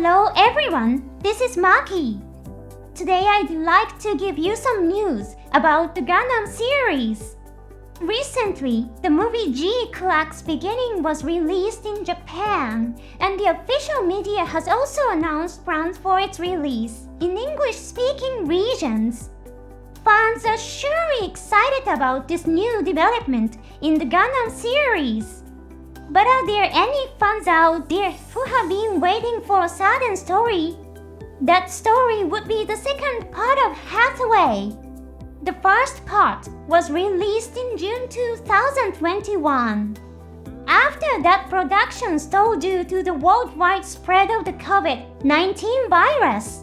Hello everyone, this is Maki. Today I'd like to give you some news about the Gundam series. Recently, the movie GUNDAM Beginning was released in Japan, and the official media has also announced plans for its release in English-speaking regions. Fans are surely excited about this new development in the Gundam series. But are there any fans out there who have been waiting for a certain story? That story would be the second part of Hathaway. The first part was released in June 2021. After that, production stalled due to the worldwide spread of the COVID-19 virus.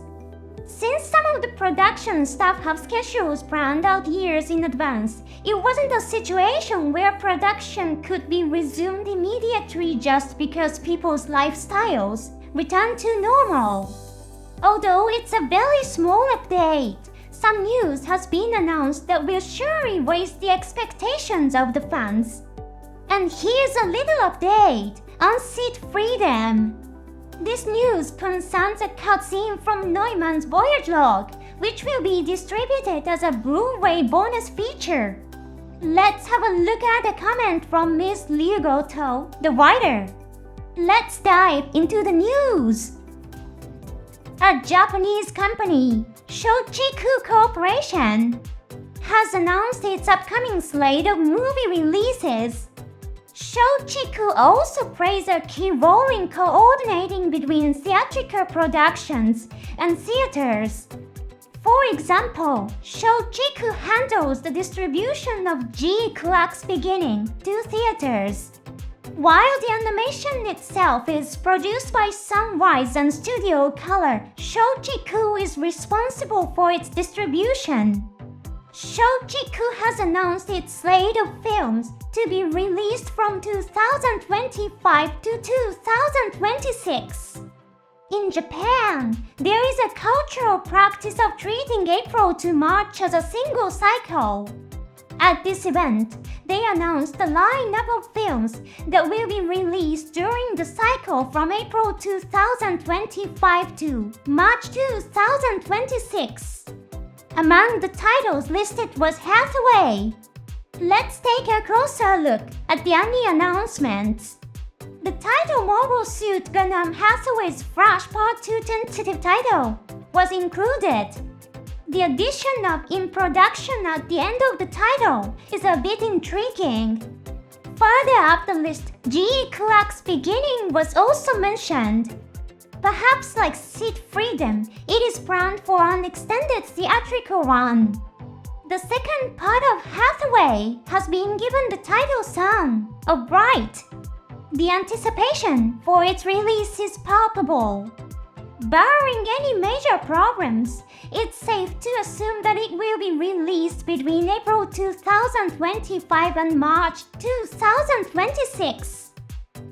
Since some of the production staff have schedules planned out years in advance, it wasn't a situation where production could be resumed immediately just because people's lifestyles returned to normal. Although it's a very small update, some news has been announced that will surely raise the expectations of the fans. And here's a little update on Seed Freedom. This news concerns a cutscene from Neumann's Voyage Log, which will be distributed as a Blu-ray bonus feature. Let's have a look at a comment from Ms. Ryugoto, the writer. Let's dive into the news. A Japanese company, Shochiku Corporation, has announced its upcoming slate of movie releases. Shochiku also plays a key role in coordinating between theatrical productions and theaters. For example, Shochiku handles the distribution of GUNDAM Beginning to theaters. While the animation itself is produced by Sunrise and Studio Color, Shochiku is responsible for its distribution. Shochiku has announced its slate of films to be released from 2025 to 2026. In Japan, there is a cultural practice of treating April to March as a single cycle. At this event, they announced a lineup of films that will be released during the cycle from April 2025 to March 2026. Among the titles listed was Hathaway. Let's take a closer look at the anime announcements. The title Mobile Suit Gundam Hathaway's Flash Part 2 tentative title was included. The addition of "in production" at the end of the title is a bit intriguing. Further up the list, GUNDAM Beginning was also mentioned. Perhaps like Seed Freedom, it is planned for an extended theatrical run. The second part of Hathaway has been given the title Sun of Bright. The anticipation for its release is palpable. Barring any major problems, it's safe to assume that it will be released between April 2025 and March 2026.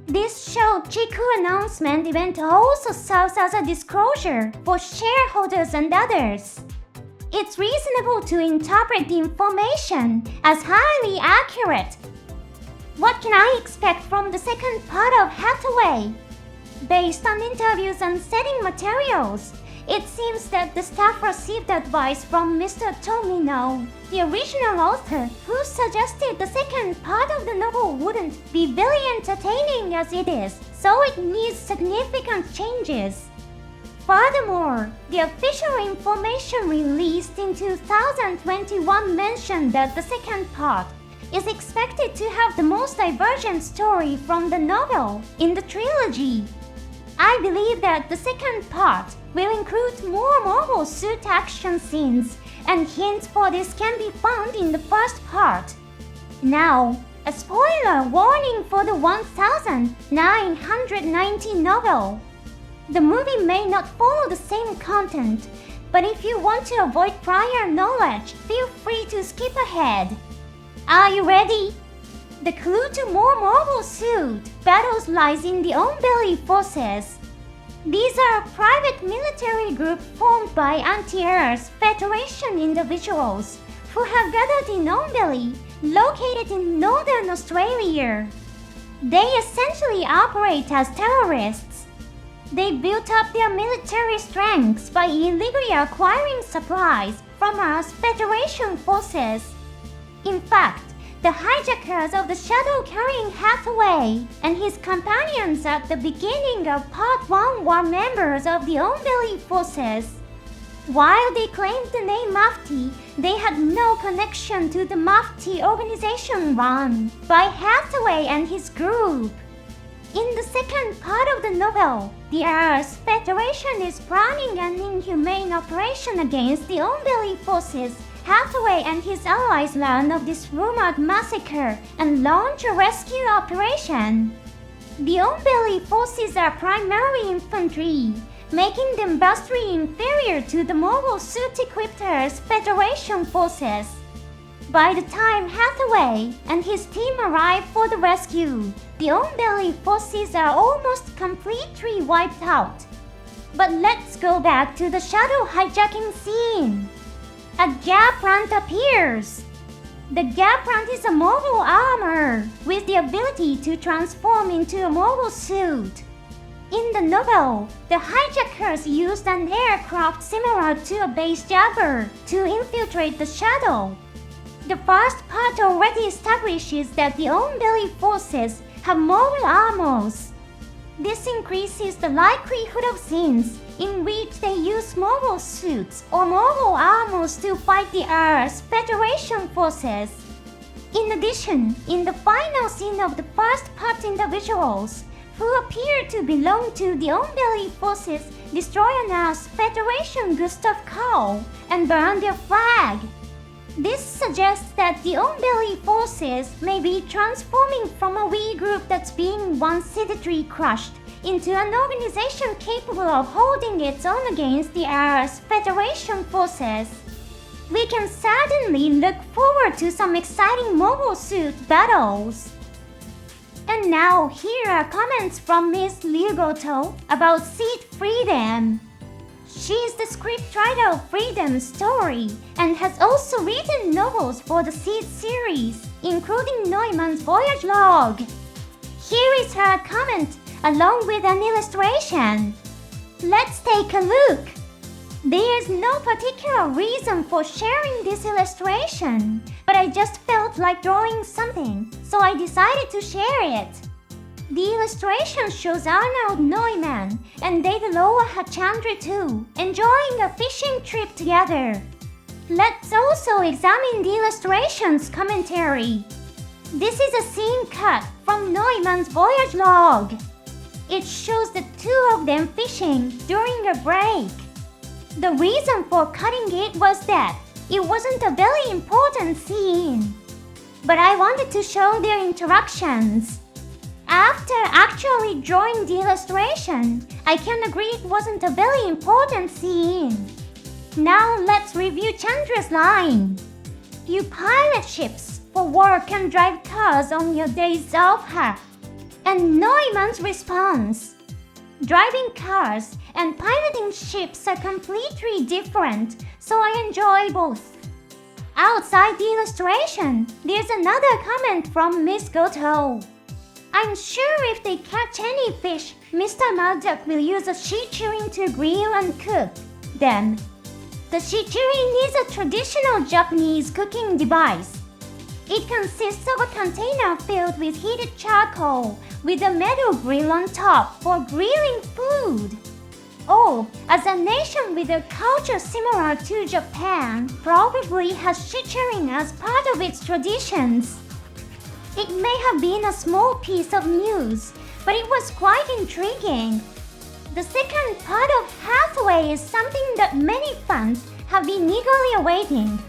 This Shochiku announcement event also serves as a disclosure for shareholders and others. It's reasonable to interpret the information as highly accurate. What can I expect from the second part of Hathaway? Based on interviews and setting materials, it seems that the staff received advice from Mr. Tomino, the original author, who suggested the second part of the novel wouldn't be very entertaining as it is, so it needs significant changes. Furthermore, the official information released in 2021 mentioned that the second part is expected to have the most divergent story from the novel in the trilogy. I believe that the second part will include more mobile suit action scenes, and hints for this can be found in the first part. Now, a spoiler warning for the 1990 novel. The movie may not follow the same content, but if you want to avoid prior knowledge, feel free to skip ahead. Are you ready? The clue to more mobile suit battles lies in the Onbelly forces. These are a private military group formed by Anti-Earth Federation individuals who have gathered in Onbelly, located in northern Australia. They essentially operate as terrorists. They built up their military strengths by illegally acquiring supplies from us Federation forces. In fact, the hijackers of the shadow-carrying Hathaway and his companions at the beginning of Part 1 were members of the Onbelly forces. While they claimed the name Mafti, they had no connection to the Mafti organization run by Hathaway and his group. In the second part of the novel, the Earth Federation is planning an inhumane operation against the Onbelly forces. Hathaway and his allies learn of this rumored massacre and launch a rescue operation. The Onbelly forces are primarily infantry, making them vastly inferior to the mobile suit-equipped Earth Federation forces. By the time Hathaway and his team arrive for the rescue, the Onbelly forces are almost completely wiped out. But let's go back to the shadow hijacking scene. A Gaplant appears. The Gaplant is a mobile armor with the ability to transform into a mobile suit. In the novel, the hijackers used an aircraft similar to a base jagger to infiltrate the shadow. The first part already establishes that the Onbelly forces have mobile armors. This increases the likelihood of scenes in which they use mobile suits or mobile armors to fight the Earth Federation forces. In addition, in the final scene of the first part, individuals who appear to belong to the Onbelly forces destroy an Earth Federation Gustav Karl and burn their flag. This suggests that the Onbelly forces may be transforming from a wee group that's being one-sidedly crushed into an organization capable of holding its own against the Earth Federation forces. We can certainly look forward to some exciting mobile suit battles. And now, here are comments from Ms. Liugoto about Seed Freedom. She is the scriptwriter of Freedom Story and has also written novels for the Seed series, including Neumann's Voyage Log. Here is her comment along with an illustration. Let's take a look. There's no particular reason for sharing this illustration, but I just felt like drawing something, so I decided to share it. The illustration shows Arnold Neumann and Deidaloa Hachandra too, enjoying a fishing trip together. Let's also examine the illustration's commentary. This is a scene cut from Neumann's Voyage Log. It shows the two of them fishing during a break. The reason for cutting it was that it wasn't a very important scene, but I wanted to show their interactions. After actually drawing the illustration, I can agree it wasn't a very important scene. Now let's review Chandra's line. You pilot ships for work and drive cars on your days off, huh? And Neumann's response. Driving cars and piloting ships are completely different, so I enjoy both. Outside the illustration, there's another comment from Miss Goto. I'm sure if they catch any fish, Mr. Murdoch will use a shichirin to grill and cook them. The shichirin is a traditional Japanese cooking device. It consists of a container filled with heated charcoal with a metal grill on top for grilling food. Oh, as a nation with a culture similar to Japan probably has shichirin as part of its traditions. It may have been a small piece of news, but it was quite intriguing. The second part of Hathaway is something that many fans have been eagerly awaiting.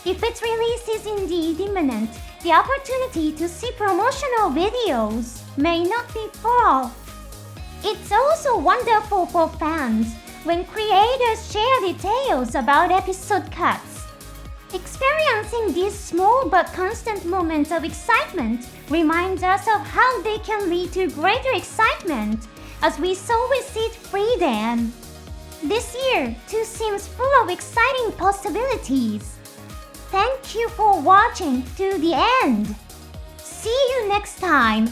If its release is indeed imminent, the opportunity to see promotional videos may not be far off. It's also wonderful for fans when creators share details about episode cuts. Experiencing these small but constant moments of excitement reminds us of how they can lead to greater excitement, as we saw with Seed Freedom. This year, too, seems full of exciting possibilities. Thank you for watching to the end. See you next time.